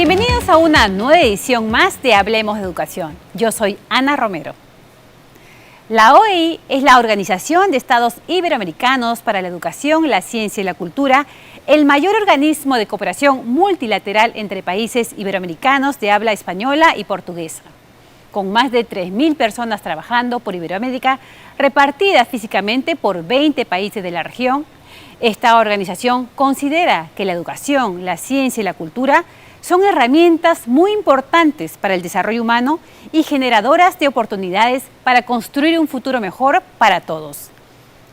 Bienvenidos a una nueva edición más de Hablemos de Educación. Yo soy Ana Romero. La OEI es la Organización de Estados Iberoamericanos para la Educación, la Ciencia y la Cultura, el mayor organismo de cooperación multilateral entre países iberoamericanos de habla española y portuguesa. Con más de 3.000 personas trabajando por Iberoamérica, repartidas físicamente por 20 países de la región, esta organización considera que la educación, la ciencia y la cultura son herramientas muy importantes para el desarrollo humano y generadoras de oportunidades para construir un futuro mejor para todos.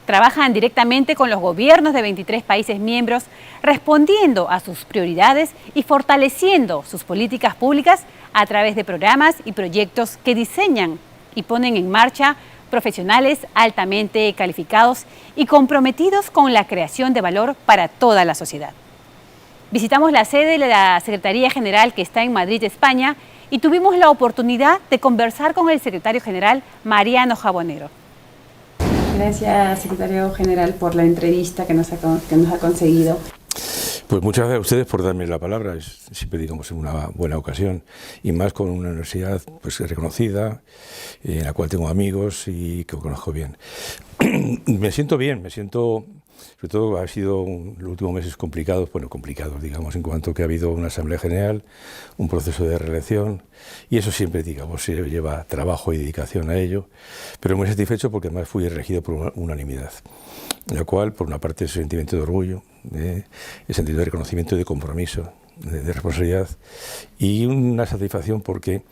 Trabajan directamente con los gobiernos de 23 países miembros, respondiendo a sus prioridades y fortaleciendo sus políticas públicas a través de programas y proyectos que diseñan y ponen en marcha profesionales altamente calificados y comprometidos con la creación de valor para toda la sociedad. Visitamos la sede de la Secretaría General que está en Madrid, España, y tuvimos la oportunidad de conversar con el secretario general, Mariano Jabonero. Gracias, secretario general, por la entrevista que nos ha conseguido. Pues muchas gracias a ustedes por darme la palabra, es siempre, digamos, una buena ocasión, y más con una universidad pues reconocida, en la cual tengo amigos y que conozco bien. Me siento bien, sobre todo ha sido los últimos meses complicados, digamos, en cuanto que ha habido una Asamblea General, un proceso de reelección, y eso siempre, digamos, lleva trabajo y dedicación a ello, pero muy satisfecho porque además fui elegido por unanimidad, la cual, por una parte, es el sentimiento de orgullo, el sentido de reconocimiento y de compromiso, de responsabilidad, y una satisfacción porque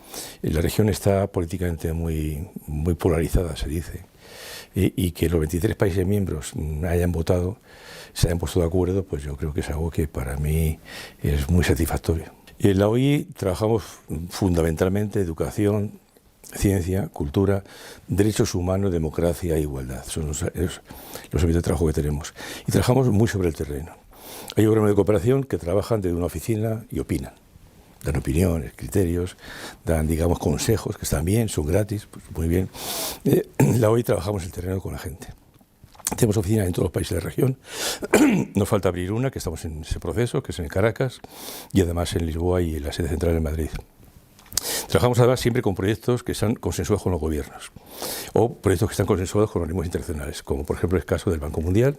la región está políticamente muy polarizada, se dice, y que los 23 países miembros hayan votado, se hayan puesto de acuerdo, pues yo creo que es algo que para mí es muy satisfactorio. En la OEI trabajamos fundamentalmente educación, ciencia, cultura, derechos humanos, democracia e igualdad. Son los ámbitos de trabajo que tenemos. Y trabajamos muy sobre el terreno. Hay órganos de cooperación que trabajan desde una oficina y opinan. Dan opiniones, criterios, dan, digamos, consejos, que están bien, son gratis, pues muy bien. La OEI trabajamos el terreno con la gente. Tenemos oficinas en todos los países de la región. Nos falta abrir una, que estamos en ese proceso, que es en Caracas, y además en Lisboa y en la sede central en Madrid. Trabajamos además siempre con proyectos que están consensuados con los gobiernos, o proyectos que están consensuados con organismos internacionales, como por ejemplo el caso del Banco Mundial,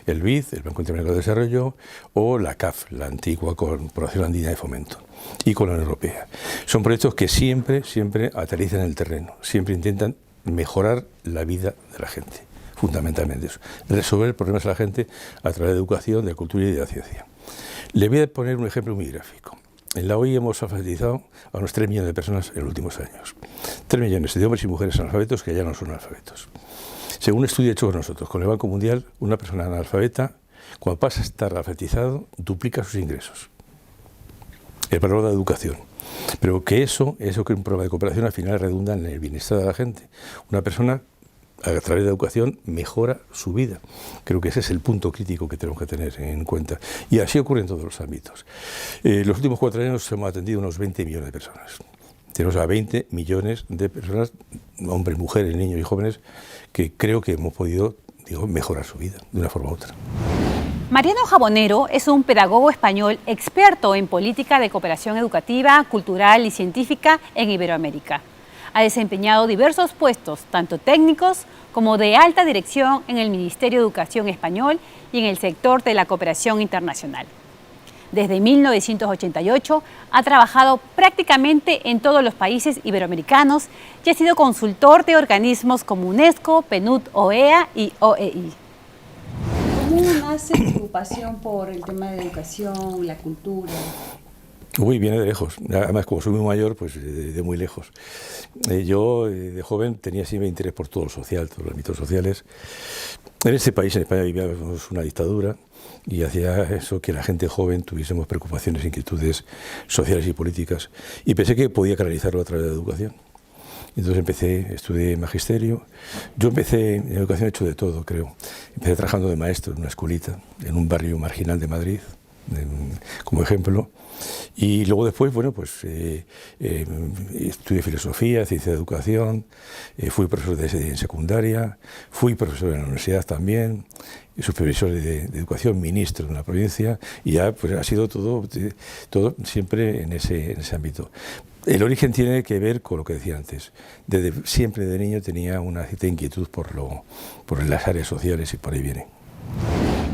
el BID, el Banco Interamericano de Desarrollo, o la CAF, la antigua Corporación Andina de Fomento, y con la Unión Europea. Son proyectos que siempre aterrizan en el terreno, siempre intentan mejorar la vida de la gente, fundamentalmente eso, resolver problemas de la gente a través de educación, de cultura y de la ciencia. Le voy a poner un ejemplo muy gráfico. En la OEI hemos alfabetizado a unos 3 millones de personas en los últimos años. 3 millones de hombres y mujeres analfabetos que ya no son analfabetos. Según un estudio hecho con nosotros, con el Banco Mundial, una persona analfabeta, cuando pasa a estar alfabetizado, duplica sus ingresos. El valor de la educación. Pero que eso que es un programa de cooperación, al final redunda en el bienestar de la gente. Una persona, a través de la educación, mejora su vida. Creo que ese es el punto crítico que tenemos que tener en cuenta. Y así ocurre en todos los ámbitos. Los últimos 4 años hemos atendido unos 20 millones de personas. Tenemos a 20 millones de personas, hombres, mujeres, niños y jóvenes, que creo que hemos podido, mejorar su vida de una forma u otra. Mariano Jabonero es un pedagogo español experto en política de cooperación educativa, cultural y científica en Iberoamérica. Ha desempeñado diversos puestos, tanto técnicos como de alta dirección en el Ministerio de Educación español y en el sector de la cooperación internacional. Desde 1988 ha trabajado prácticamente en todos los países iberoamericanos y ha sido consultor de organismos como UNESCO, PNUD, OEA y OEI. ¿Cómo nace tu pasión por el tema de educación, la cultura? Uy, viene de lejos. Además, como soy muy mayor, pues de muy lejos. Yo, de joven, tenía siempre interés por todo lo social, todos los ámbitos sociales. En este país, en España, vivíamos una dictadura y hacía eso que la gente joven tuviésemos preocupaciones, inquietudes sociales y políticas. Y pensé que podía canalizarlo a través de la educación. Entonces estudié magisterio. Yo empecé en educación, he hecho de todo, creo. Empecé trabajando de maestro en una escuelita, en un barrio marginal de Madrid, como ejemplo. Y luego después, bueno, pues estudié filosofía, ciencia de educación, fui profesor en secundaria, fui profesor en la universidad también, supervisor de educación, ministro de una provincia, y ya pues ha sido todo siempre en ese ámbito. El origen tiene que ver con lo que decía antes. Siempre de niño tenía una cierta inquietud por las áreas sociales y por ahí viene.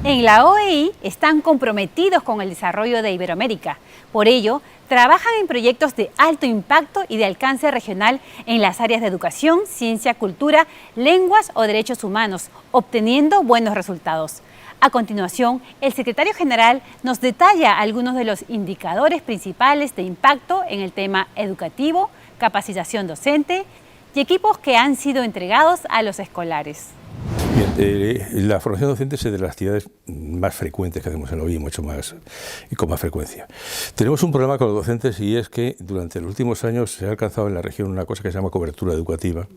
En la OEI están comprometidos con el desarrollo de Iberoamérica. Por ello, trabajan en proyectos de alto impacto y de alcance regional en las áreas de educación, ciencia, cultura, lenguas o derechos humanos, obteniendo buenos resultados. A continuación, el secretario general nos detalla algunos de los indicadores principales de impacto en el tema educativo, capacitación docente y equipos que han sido entregados a los escolares. Bien, la formación docente es de las actividades más frecuentes que hacemos en la OEI, mucho más y con más frecuencia. Tenemos un problema con los docentes y es que durante los últimos años se ha alcanzado en la región una cosa que se llama cobertura educativa.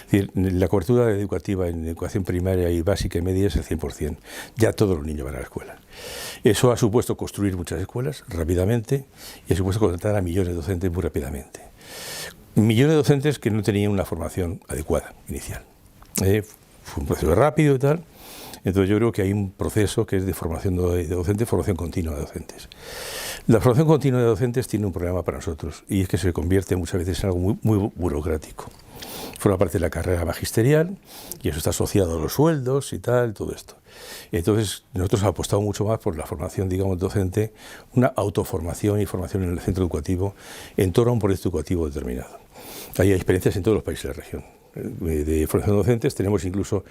Es decir, la cobertura educativa en educación primaria y básica y media es el 100%. Ya todos los niños van a la escuela. Eso ha supuesto construir muchas escuelas rápidamente y ha supuesto contratar a millones de docentes muy rápidamente. Millones de docentes que no tenían una formación adecuada inicial. Fue un proceso rápido y tal. Entonces yo creo que hay un proceso que es de formación de docentes, formación continua de docentes. La formación continua de docentes tiene un problema para nosotros y es que se convierte muchas veces en algo muy burocrático. Forma parte de la carrera magisterial y eso está asociado a los sueldos y tal, todo esto. Entonces nosotros hemos apostado mucho más por la formación, digamos, docente, una autoformación y formación en el centro educativo en torno a un proyecto educativo determinado. Hay experiencias en todos los países de la región. De formación de docentes tenemos incluso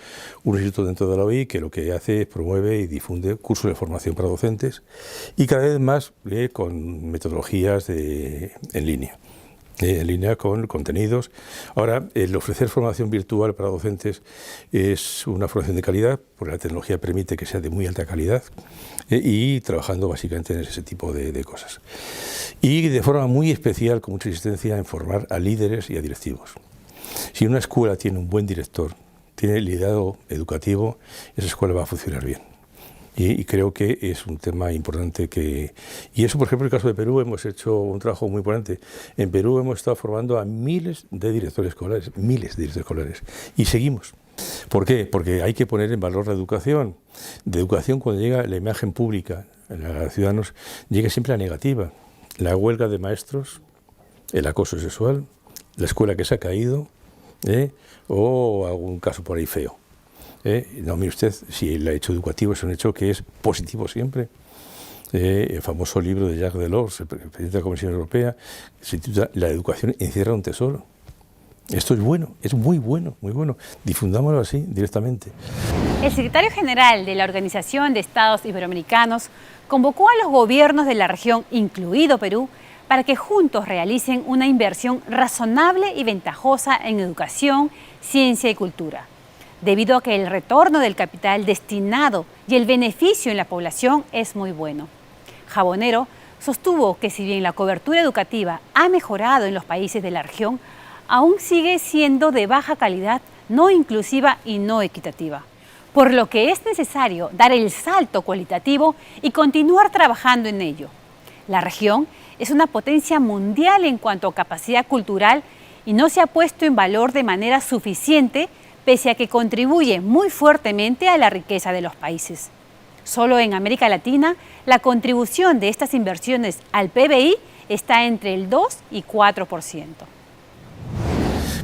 un instituto dentro de la OEI que lo que hace es promueve y difunde cursos de formación para docentes y cada vez más con metodologías en línea con contenidos. Ahora, el ofrecer formación virtual para docentes es una formación de calidad, porque la tecnología permite que sea de muy alta calidad y trabajando básicamente en ese tipo de cosas. Y de forma muy especial, con mucha insistencia en formar a líderes y a directivos. Si una escuela tiene un buen director, tiene liderazgo educativo, esa escuela va a funcionar bien. Y creo que es un tema importante y eso, por ejemplo, en el caso de Perú hemos hecho un trabajo muy importante. En Perú hemos estado formando a miles de directores escolares, y seguimos. ¿Por qué? Porque hay que poner en valor la educación. De educación, cuando llega la imagen pública a los ciudadanos, llega siempre la negativa. La huelga de maestros, el acoso sexual, la escuela que se ha caído, o algún caso por ahí feo. No, mire usted, si el hecho educativo es un hecho que es positivo siempre. El famoso libro de Jacques Delors, el presidente de la Comisión Europea, se titula La educación encierra un tesoro. Esto es bueno, es muy bueno, muy bueno. Difundámoslo así directamente. El secretario general de la Organización de Estados Iberoamericanos convocó a los gobiernos de la región, incluido Perú, para que juntos realicen una inversión razonable y ventajosa en educación, ciencia y cultura, debido a que el retorno del capital destinado y el beneficio en la población es muy bueno. Jabonero sostuvo que si bien la cobertura educativa ha mejorado en los países de la región, aún sigue siendo de baja calidad, no inclusiva y no equitativa, por lo que es necesario dar el salto cualitativo y continuar trabajando en ello. La región es una potencia mundial en cuanto a capacidad cultural y no se ha puesto en valor de manera suficiente, pese a que contribuye muy fuertemente a la riqueza de los países. Solo en América Latina, la contribución de estas inversiones al PBI está entre el 2 y 4%.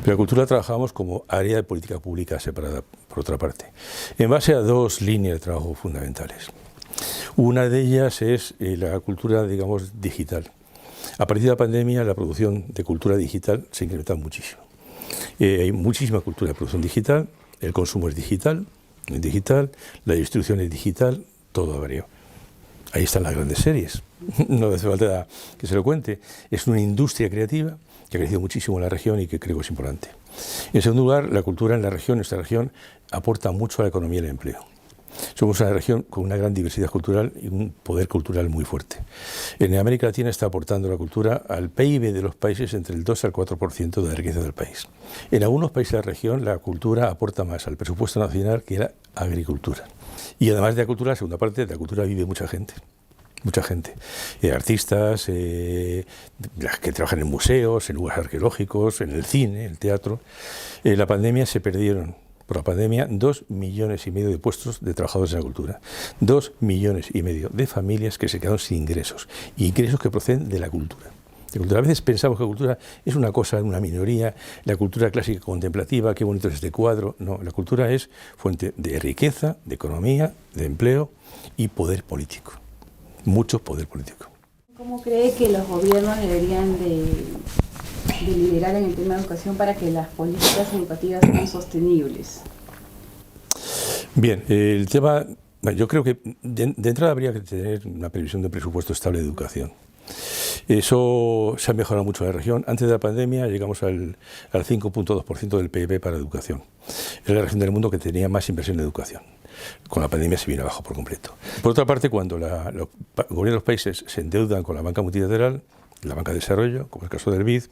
Pero la cultura trabajamos como área de política pública separada, por otra parte, en base a dos líneas de trabajo fundamentales. Una de ellas es la cultura, digamos, digital. A partir de la pandemia, la producción de cultura digital se ha incrementado muchísimo. Hay muchísima cultura de producción digital, el consumo es digital, la distribución es digital, todo ha variado. Ahí están las grandes series, no hace falta que se lo cuente. Es una industria creativa que ha crecido muchísimo en la región y que creo que es importante. En segundo lugar, la cultura en la región, nuestra región, aporta mucho a la economía y el empleo. Somos una región con una gran diversidad cultural y un poder cultural muy fuerte. En América Latina está aportando la cultura al PIB de los países entre el 2 al 4% de la riqueza del país. En algunos países de la región la cultura aporta más al presupuesto nacional que la agricultura. Y además de la cultura, la segunda parte, de la cultura vive mucha gente. mucha gente, artistas, las que trabajan en museos, en lugares arqueológicos, en el cine, el teatro. La pandemia se perdieron, por la pandemia, 2,5 millones de puestos de trabajadores en la cultura, 2,5 millones de familias que se quedaron sin ingresos, y ingresos que proceden de la cultura. A veces pensamos que la cultura es una cosa, una minoría, la cultura clásica contemplativa, qué bonito es este cuadro. No, la cultura es fuente de riqueza, de economía, de empleo y poder político, mucho poder político. ¿Cómo cree que los gobiernos deberían de liderar en el tema de educación para que las políticas educativas sean sostenibles? Bien, el tema, yo creo que de entrada habría que tener una previsión de presupuesto estable de educación. Eso se ha mejorado mucho en la región. Antes de la pandemia llegamos al 5,2% del PIB para educación. Era la región del mundo que tenía más inversión en educación. Con la pandemia se vino abajo por completo. Por otra parte, cuando los gobiernos de los países se endeudan con la banca multilateral, la banca de desarrollo, como el caso del BID,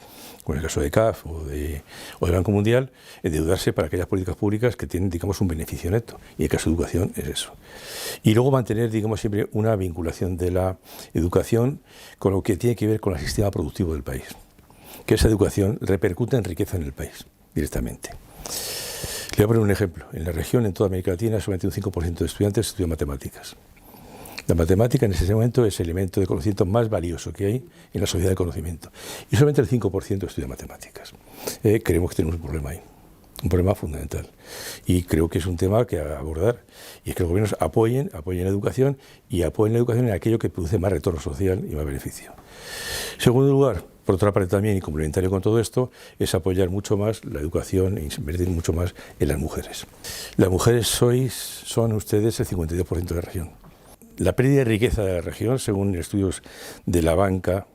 como el caso de CAF o del Banco Mundial, endeudarse para aquellas políticas públicas que tienen, digamos, un beneficio neto. Y el caso de educación es eso. Y luego mantener, digamos, siempre una vinculación de la educación con lo que tiene que ver con el sistema productivo del país. Que esa educación repercute en riqueza en el país, directamente. Le voy a poner un ejemplo. En la región, en toda América Latina, solamente un 5% de estudiantes estudian matemáticas. La matemática en ese momento es el elemento de conocimiento más valioso que hay en la sociedad de conocimiento. Y solamente el 5% estudia matemáticas. Creemos que tenemos un problema ahí, un problema fundamental. Y creo que es un tema que abordar. Y es que los gobiernos apoyen la educación y apoyen la educación en aquello que produce más retorno social y más beneficio. En segundo lugar, por otra parte también, y complementario con todo esto, es apoyar mucho más la educación e invertir mucho más en las mujeres. Las mujeres son ustedes el 52% de la región. La pérdida de riqueza de la región, según estudios de la banca,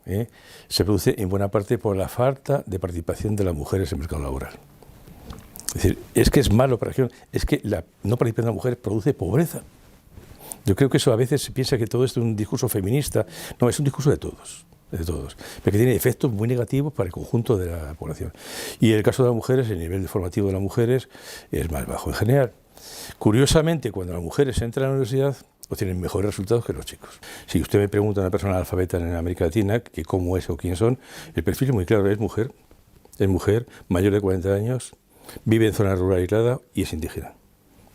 se produce en buena parte por la falta de participación de las mujeres en el mercado laboral. Es decir, es que es malo para la región, es que la no participación de las mujeres produce pobreza. Yo creo que eso a veces se piensa que todo esto es un discurso feminista. No, es un discurso de todos, pero que tiene efectos muy negativos para el conjunto de la población. Y en el caso de las mujeres, el nivel formativo de las mujeres es más bajo en general. Curiosamente, cuando las mujeres entran a la universidad, obtienen mejores resultados que los chicos. Si usted me pregunta a una persona analfabeta en América Latina que cómo es o quién son, el perfil es muy claro, es mujer, mayor de 40 años, vive en zona rural aislada y es indígena.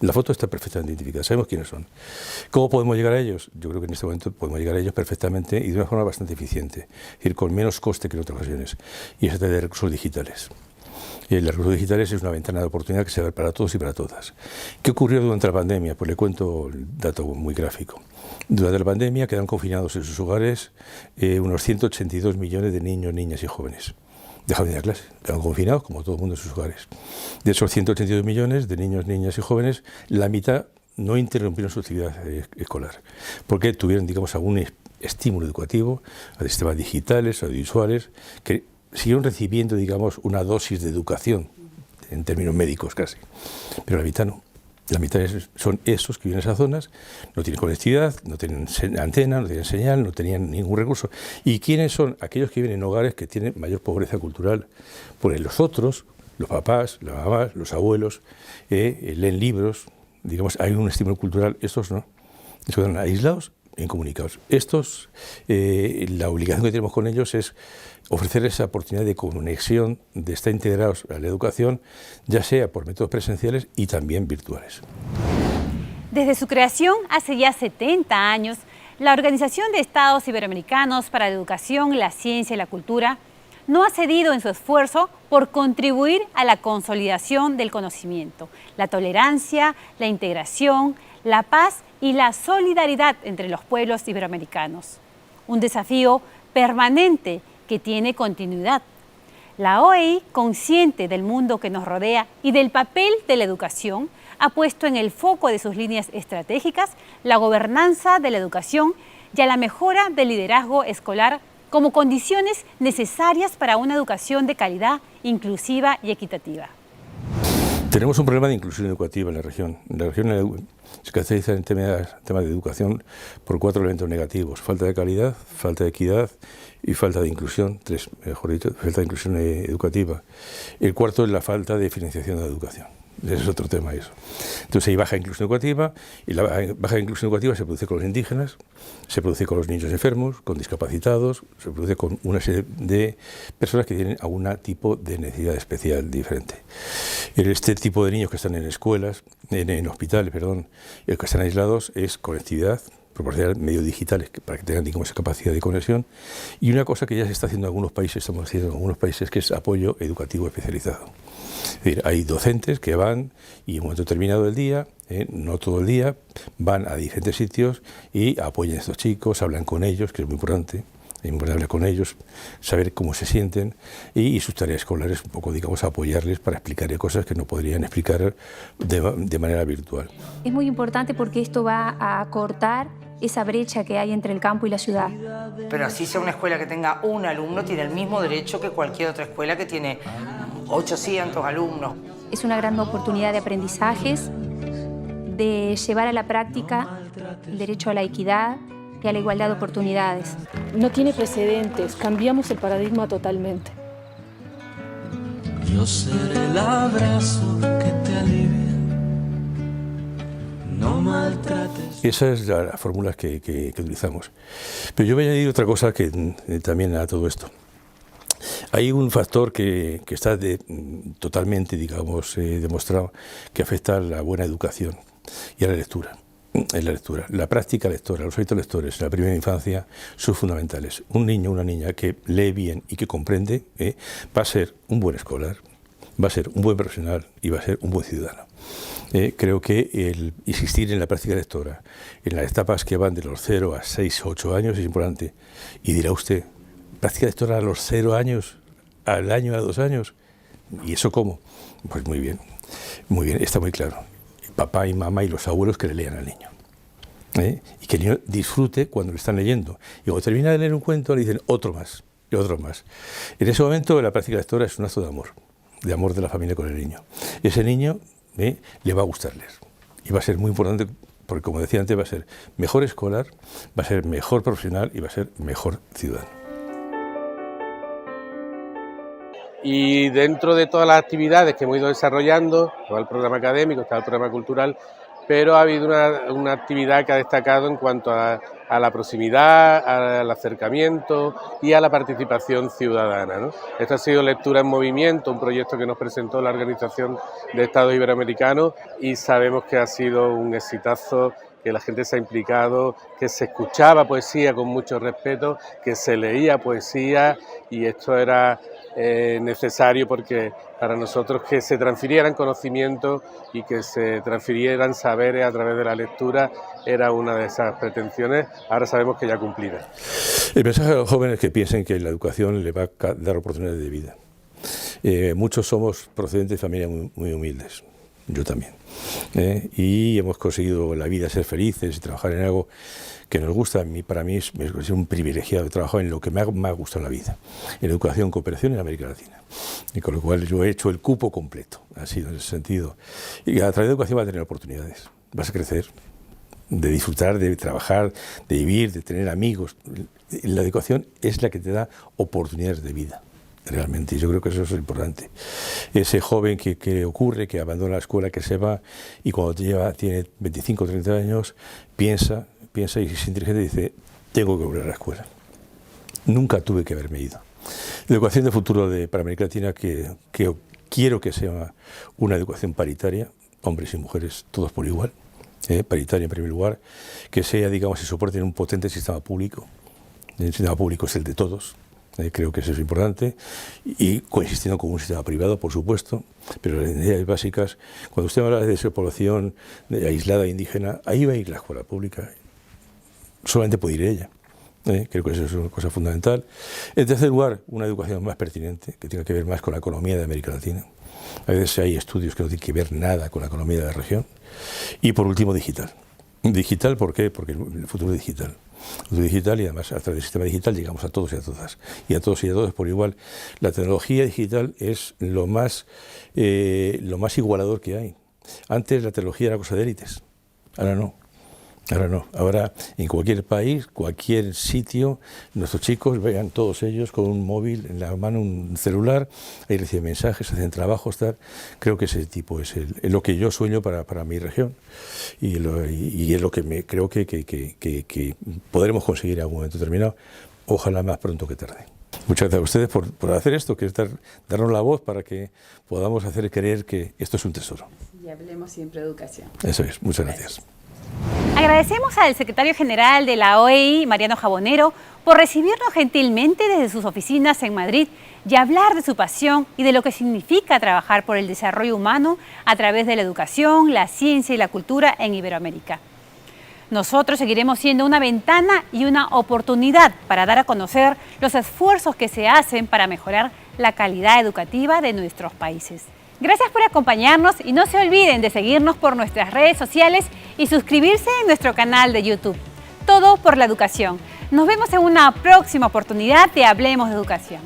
La foto está perfectamente identificada, sabemos quiénes son. ¿Cómo podemos llegar a ellos? Yo creo que en este momento podemos llegar a ellos perfectamente y de una forma bastante eficiente, es decir, con menos coste que en otras ocasiones, y es a través de recursos digitales. Los recursos digitales es una ventana de oportunidad que se abre para todos y para todas. ¿Qué ocurrió durante la pandemia? Pues le cuento el dato muy gráfico. Durante la pandemia quedan confinados en sus hogares unos 182 millones de niños, niñas y jóvenes. Dejaron de ir a clase, quedan confinados como todo el mundo en sus hogares. De esos 182 millones de niños, niñas y jóvenes, la mitad no interrumpieron su actividad escolar, porque tuvieron, digamos, algún estímulo educativo a sistemas digitales, audiovisuales, que siguieron recibiendo, digamos, una dosis de educación, en términos médicos casi, pero la mitad no. La mitad son esos que viven en esas zonas, no tienen conectividad, no tienen antena, no tienen señal, no tenían ningún recurso. ¿Y quiénes son? Aquellos que viven en hogares que tienen mayor pobreza cultural. Pues los otros, los papás, las mamás, los abuelos, leen libros, digamos, hay un estímulo cultural, estos no. Estos quedan aislados e incomunicados. Estos, la obligación que tenemos con ellos es ofrecer esa oportunidad de conexión, de estar integrados a la educación, ya sea por métodos presenciales y también virtuales. Desde su creación hace ya 70 años, la Organización de Estados Iberoamericanos para la Educación, la Ciencia y la Cultura no ha cedido en su esfuerzo por contribuir a la consolidación del conocimiento, la tolerancia, la integración, la paz y la solidaridad entre los pueblos iberoamericanos. Un desafío permanente que tiene continuidad. La OEI, consciente del mundo que nos rodea y del papel de la educación, ha puesto en el foco de sus líneas estratégicas la gobernanza de la educación y a la mejora del liderazgo escolar como condiciones necesarias para una educación de calidad, inclusiva y equitativa. Tenemos un problema de inclusión educativa en la región. La región se caracteriza en temas de educación por 4 elementos negativos: falta de calidad, falta de equidad y falta de inclusión, falta de inclusión educativa. El cuarto es la falta de financiación de la educación. ese es otro tema eso. Entonces hay baja inclusión educativa, y la baja inclusión educativa se produce con los indígenas, se produce con los niños enfermos, con discapacitados, se produce con una serie de personas que tienen algún tipo de necesidad especial diferente. Este tipo de niños que están en escuelas, en hospitales, perdón, que están aislados, es conectividad, proporcionar medios digitales para que tengan, digamos, esa capacidad de conexión, y una cosa que ya se está haciendo en algunos países, estamos haciendo en algunos países, que es apoyo educativo especializado. Es decir, hay docentes que van y en un momento determinado del día, no todo el día, van a diferentes sitios y apoyan a estos chicos, hablan con ellos, que es muy importante. Es importante hablar con ellos, saber cómo se sienten y sus tareas escolares, un poco, digamos, apoyarles para explicarles cosas que no podrían explicar de manera virtual. Es muy importante porque esto va a acortar esa brecha que hay entre el campo y la ciudad. Pero así sea una escuela que tenga un alumno, tiene el mismo derecho que cualquier otra escuela que tiene 800 alumnos. Es una gran oportunidad de aprendizajes, de llevar a la práctica el derecho a la equidad y a la igualdad de oportunidades. No tiene precedentes, cambiamos el paradigma totalmente. Yo seré el abrazo que te alivia, no maltrates. Esa es la fórmula que utilizamos. Pero yo voy a añadir otra cosa que también a todo esto. Hay un factor que está totalmente, digamos, demostrado, que afecta a la buena educación y a la lectura. En la lectura, la práctica lectora, los hábitos lectores en la primera infancia son fundamentales. Un niño o una niña que lee bien y que comprende va a ser un buen escolar, va a ser un buen profesional y va a ser un buen ciudadano. Creo que el insistir en la práctica lectora, en las etapas que van de los 0 a 6 o 8 años es importante. Y dirá usted, ¿práctica lectora a los 0 años, al año, a 2 años? ¿Y eso cómo? Pues muy bien, está muy claro. Papá y mamá y los abuelos que le lean al niño. Y que el niño disfrute cuando le están leyendo. Y cuando termina de leer un cuento le dicen otro más, y otro más. En ese momento la práctica lectora es un acto de amor de la familia con el niño. Y ese niño le va a gustar leer. Y va a ser muy importante porque, como decía antes, va a ser mejor escolar, va a ser mejor profesional y va a ser mejor ciudadano. Y dentro de todas las actividades que hemos ido desarrollando, estaba el programa académico, estaba el programa cultural, pero ha habido una actividad que ha destacado en cuanto a la proximidad, al acercamiento y a la participación ciudadana, ¿no? Esto ha sido Lectura en Movimiento, un proyecto que nos presentó la Organización de Estados Iberoamericanos, y sabemos que ha sido un exitazo, que la gente se ha implicado, que se escuchaba poesía con mucho respeto, que se leía poesía, y esto era necesario porque para nosotros que se transfirieran conocimientos y que se transfirieran saberes a través de la lectura era una de esas pretensiones, ahora sabemos que ya cumplida. El mensaje a los jóvenes que piensen que la educación le va a dar oportunidades de vida. Muchos somos procedentes de familias muy humildes, yo también, y hemos conseguido en la vida ser felices y trabajar en algo que nos gusta. Para mí es un privilegiado trabajar en lo que me ha gustado en la vida, en educación, cooperación en América Latina. Y con lo cual yo he hecho el cupo completo, ha sido en ese sentido. Y a través de educación vas a tener oportunidades, vas a crecer, de disfrutar, de trabajar, de vivir, de tener amigos. La educación es la que te da oportunidades de vida, realmente, y yo creo que eso es importante. Ese joven que ocurre, que abandona la escuela, que se va, y cuando tiene 25 o 30 años, piensa y si es inteligente dice, tengo que volver a la escuela. Nunca tuve que haberme ido. La educación de futuro para América Latina, que quiero que sea una educación paritaria, hombres y mujeres, todos por igual, paritaria en primer lugar, que sea, digamos, se soporte en un potente sistema público. El sistema público es el de todos. Creo que eso es importante, y coexistiendo con un sistema privado, por supuesto, pero las necesidades básicas, cuando usted habla de esa población aislada, indígena, ahí va a ir la escuela pública, solamente puede ir ella. Creo que eso es una cosa fundamental. En tercer lugar, una educación más pertinente, que tenga que ver más con la economía de América Latina. A veces hay estudios que no tienen que ver nada con la economía de la región. Y por último, digital. ¿Digital por qué? Porque el futuro es digital. Digital, y además a través del sistema digital llegamos a todos y a todas, y a todos y a todos por igual. La tecnología digital es lo más igualador que hay. Antes la tecnología era cosa de élites, ahora no. Ahora no, ahora en cualquier país, cualquier sitio, nuestros chicos vean todos ellos con un móvil en la mano, un celular, ahí reciben mensajes, hacen trabajos, tal. Creo que ese tipo es lo que yo sueño para mi región y es lo que creo que podremos conseguir en algún momento determinado, ojalá más pronto que tarde. Muchas gracias a ustedes por hacer esto, que es darnos la voz para que podamos hacer creer que esto es un tesoro. Y hablemos siempre de educación. Eso es, muchas gracias. Agradecemos al secretario general de la OEI, Mariano Jabonero, por recibirnos gentilmente desde sus oficinas en Madrid y hablar de su pasión y de lo que significa trabajar por el desarrollo humano a través de la educación, la ciencia y la cultura en Iberoamérica. Nosotros seguiremos siendo una ventana y una oportunidad para dar a conocer los esfuerzos que se hacen para mejorar la calidad educativa de nuestros países. Gracias por acompañarnos y no se olviden de seguirnos por nuestras redes sociales y suscribirse en nuestro canal de YouTube. Todo por la educación. Nos vemos en una próxima oportunidad de Hablemos de Educación.